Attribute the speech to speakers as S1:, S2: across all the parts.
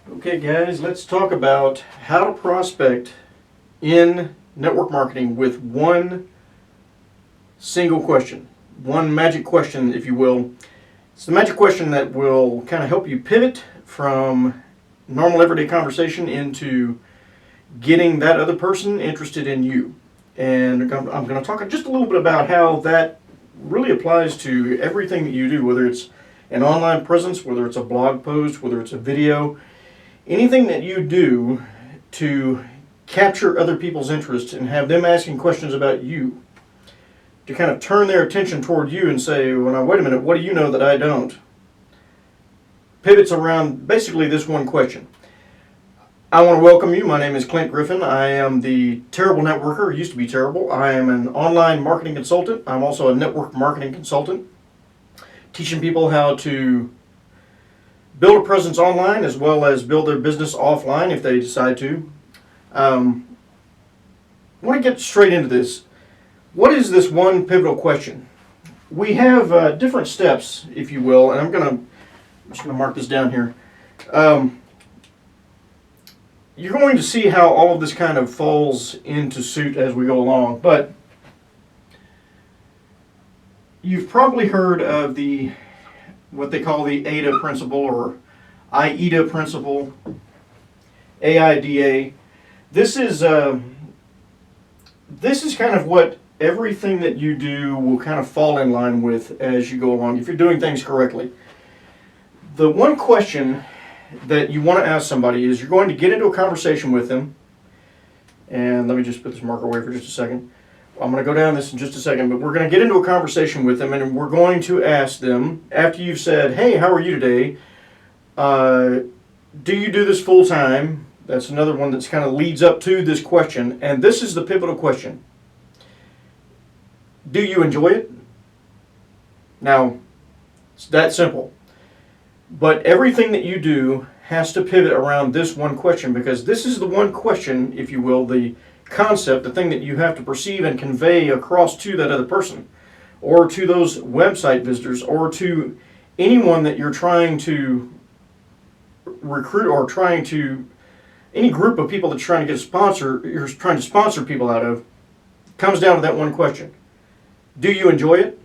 S1: Okay, guys, let's talk about how to prospect in network marketing with one single question, one magic question, if you will. It's the magic question that will kind of help you pivot from normal everyday conversation into getting that other person interested in you. And I'm going to talk just a little bit about how that really applies to everything that you do, whether it's an online presence, whether it's a blog post, whether it's a video. Anything that you do to capture other people's interest and have them asking questions about you, to kind of turn their attention toward you and say, well, now, wait a minute, what do you know that I don't? Pivots around basically this one question. I want to welcome you. My name is Clint Griffin. I am the Terrible Networker, used to be Terrible. I am an online marketing consultant. I'm also a network marketing consultant, teaching people how to build a presence online as well as build their business offline if they decide to. I want to get straight into this. What is this one pivotal question? We have different steps, if you will, and I'm just going to mark this down here. You're going to see how all of this kind of falls into suit as we go along, but you've probably heard of what they call the AIDA principle, or AIDA principle, AIDA. This is kind of what everything that you do will kind of fall in line with as you go along, if you're doing things correctly. The one question that you want to ask somebody is, you're going to get into a conversation with them, and let me just put this marker away for just a second. I'm going to go down this in just a second, but we're going to get into a conversation with them, and we're going to ask them, after you've said, hey, how are you today? Do you do this full time? That's another one that's kind of leads up to this question, and this is the pivotal question. Do you enjoy it? Now, it's that simple. But everything that you do has to pivot around this one question, because this is the one question, if you will, the concept, the thing that you have to perceive and convey across to that other person, or to those website visitors, or to anyone that you're trying to recruit, or any group of people that you're trying to sponsor people out of, comes down to that one question. Do you enjoy it?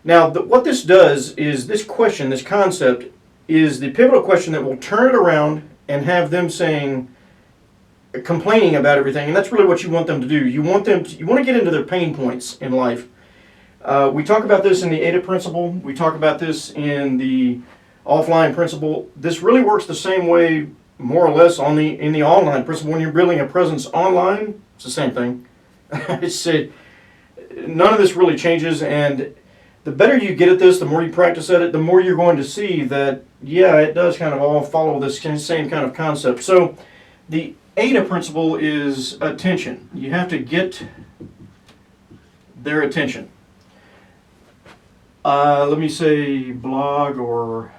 S1: Now, what this does is, this question, this concept, is the pivotal question that will turn it around and have them complaining about everything, and that's really what you want them to do. You want to get into their pain points in life. We talk about this in the AIDA principle. We talk about this in the offline principle. This really works the same way, more or less, in the online principle. When you're building a presence online, it's the same thing. None of this really changes, and the better you get at this, the more you practice at it, the more you're going to see that, yeah, it does kind of all follow this same kind of concept. So the AIDA principle is attention. You have to get their attention. Let me say blog or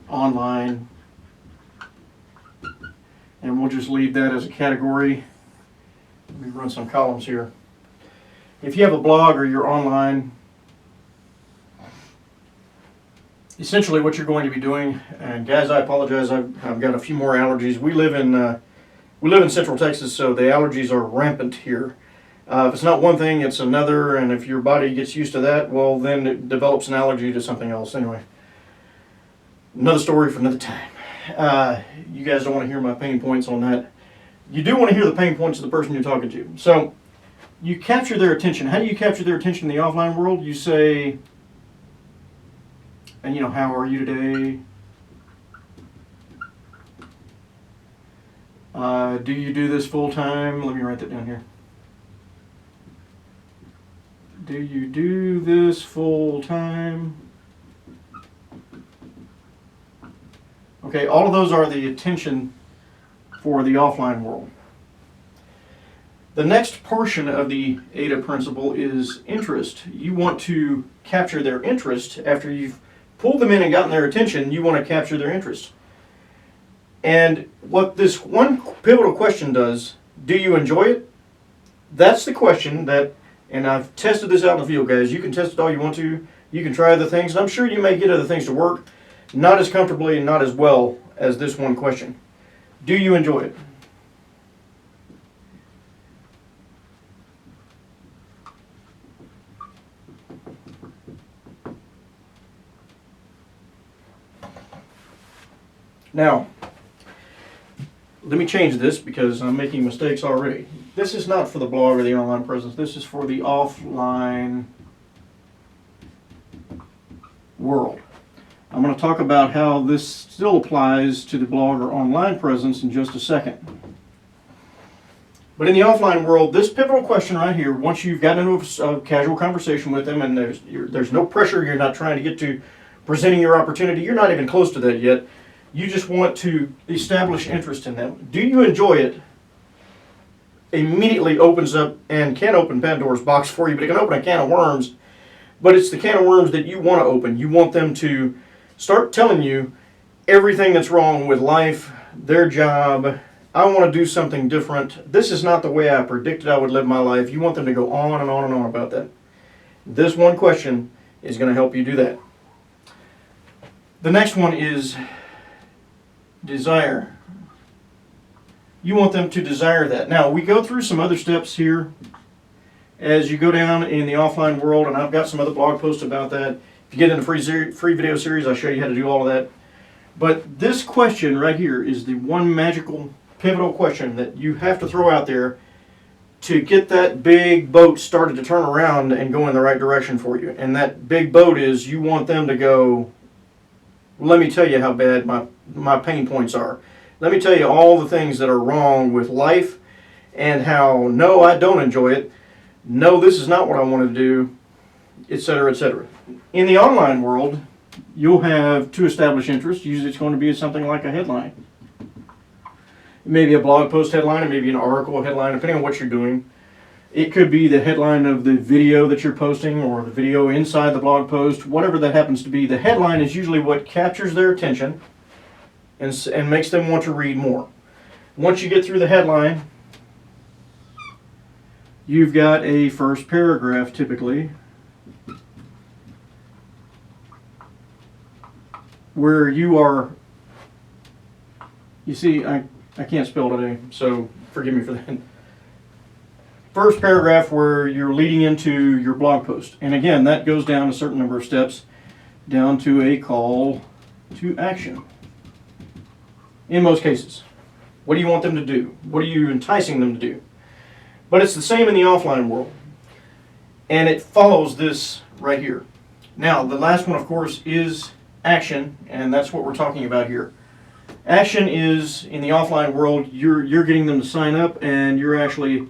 S1: online, and we'll just leave that as a category. Let me run some columns here. If you have a blog or you're online, essentially what you're going to be doing, and guys, I apologize, I've got a few more allergies. We live in Central Texas, so the allergies are rampant here. If it's not one thing, it's another, and if your body gets used to that, well, then it develops an allergy to something else. Anyway, another story for another time. You guys don't want to hear my pain points on that. You do want to hear the pain points of the person you're talking to. So you capture their attention. How do you capture their attention in the offline world? You say, and how are you today? Do you do this full time? Let me write that down here. Do you do this full time? Okay, all of those are the attention for the offline world. The next portion of the AIDA principle is interest. You want to capture their interest. After you've pulled them in and gotten their attention, you want to capture their interest. And what this one pivotal question does, do you enjoy it? That's the question that, and I've tested this out in the field, guys. You can test it all you want to. You can try other things, and I'm sure you may get other things to work, not as comfortably and not as well as this one question. Do you enjoy it? Now, let me change this because I'm making mistakes already. This is not for the blog or the online presence. This is for the offline world. I'm going to talk about how this still applies to the blog or online presence in just a second. But in the offline world, this pivotal question right here, once you've gotten into a casual conversation with them and there's no pressure, you're not trying to get to presenting your opportunity, you're not even close to that yet. You just want to establish interest in them. Do you enjoy it? Immediately opens up and can open Pandora's box for you, but it can open a can of worms. But it's the can of worms that you want to open. You want them to start telling you everything that's wrong with life, their job. I want to do something different. This is not the way I predicted I would live my life. You want them to go on and on and on about that. This one question is going to help you do that. The next one is desire. You want them to desire that. Now, we go through some other steps here as you go down in the offline world, and I've got some other blog posts about that. If you get in the free video series, I'll show you how to do all of that. But this question right here is the one magical, pivotal question that you have to throw out there to get that big boat started to turn around and go in the right direction for you. And that big boat is you want them to go, let me tell you how bad my pain points are. Let me tell you all the things that are wrong with life and how, no, I don't enjoy it. No, this is not what I want to do, etc., etc. In the online world, you'll have to establish interest. Usually it's going to be something like a headline. Maybe a blog post headline, or maybe an article headline, depending on what you're doing. It could be the headline of the video that you're posting or the video inside the blog post, whatever that happens to be. The headline is usually what captures their attention and makes them want to read more. Once you get through the headline, you've got a first paragraph typically where you are, you see, I can't spell today, so forgive me for that. First paragraph where you're leading into your blog post. And again, that goes down a certain number of steps down to a call to action. In most cases. What do you want them to do? What are you enticing them to do? But it's the same in the offline world. And it follows this right here. Now, the last one, of course, is action, and that's what we're talking about here. Action is, in the offline world, you're getting them to sign up, and you're actually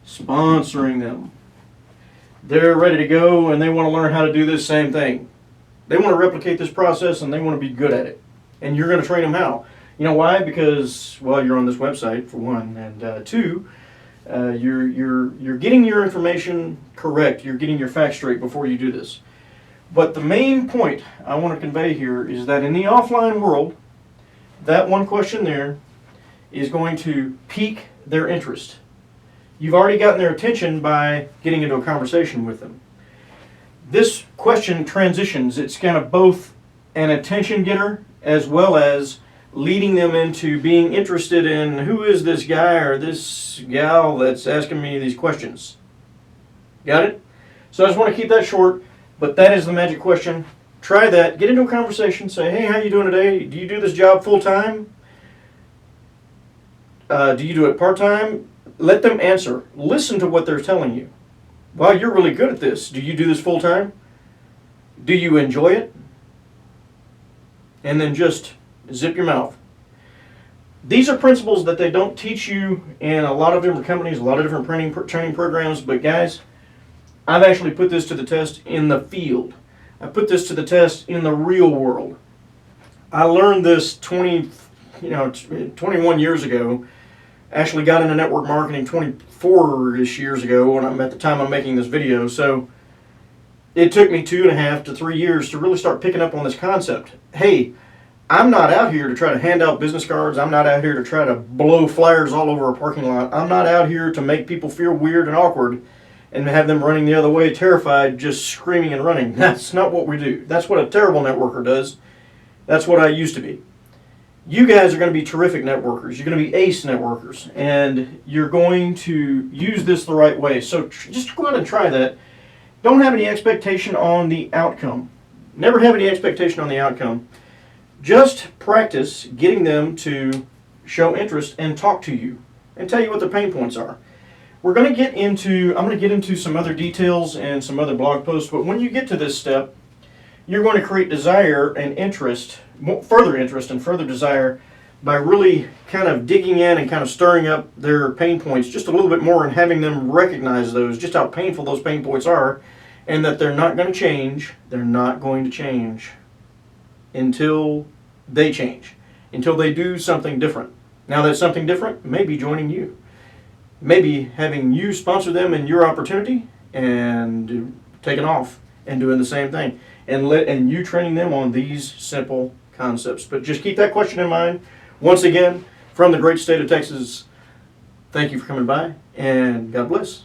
S1: sponsoring them. They're ready to go, and they want to learn how to do this same thing. They want to replicate this process, and they want to be good at it. And you're going to train them how. You know why? Because, well, you're on this website, for one, and two, you're getting your information correct. You're getting your facts straight before you do this. But the main point I want to convey here is that in the offline world, that one question there is going to pique their interest. You've already gotten their attention by getting into a conversation with them. This question transitions. It's kind of both an attention getter as well as leading them into being interested in who is this guy or this gal that's asking me these questions. Got it? So I just want to keep that short, but that is the magic question. Try that. Get into a conversation. Say, hey, how you doing today? Do you do this job full-time? Do you do it part-time? Let them answer. Listen to what they're telling you. Wow, you're really good at this. Do you do this full-time? Do you enjoy it? And then just zip your mouth. These are principles that they don't teach you in a lot of different companies, a lot of different training programs, but guys, I've actually put this to the test in the field. I put this to the test in the real world. I learned this 21 years ago. Actually got into network marketing 24-ish years ago, and at the time I'm making this video. So it took me 2.5 to 3 years to really start picking up on this concept. Hey, I'm not out here to try to hand out business cards. I'm not out here to try to blow flyers all over a parking lot. I'm not out here to make people feel weird and awkward and have them running the other way, terrified, just screaming and running. That's not what we do. That's what a terrible networker does. That's what I used to be. you guys are going to be terrific networkers. You're going to be ace networkers, and you're going to use this the right way. So just go out and try that. Don't have any expectation on the outcome. Never have any expectation on the outcome. Just practice getting them to show interest and talk to you and tell you what their pain points are. I'm going to get into some other details and some other blog posts, but when you get to this step, you're going to create desire and interest, further interest and further desire, by really kind of digging in and kind of stirring up their pain points just a little bit more and having them recognize those, just how painful those pain points are, and that they're not going to change. They're not going to change until they change, until they do something different. Now that something different may be joining you. Maybe having you sponsor them in your opportunity and taking off and doing the same thing. And you training them on these simple concepts. But just keep that question in mind. Once again, from the great state of Texas, thank you for coming by, and God bless.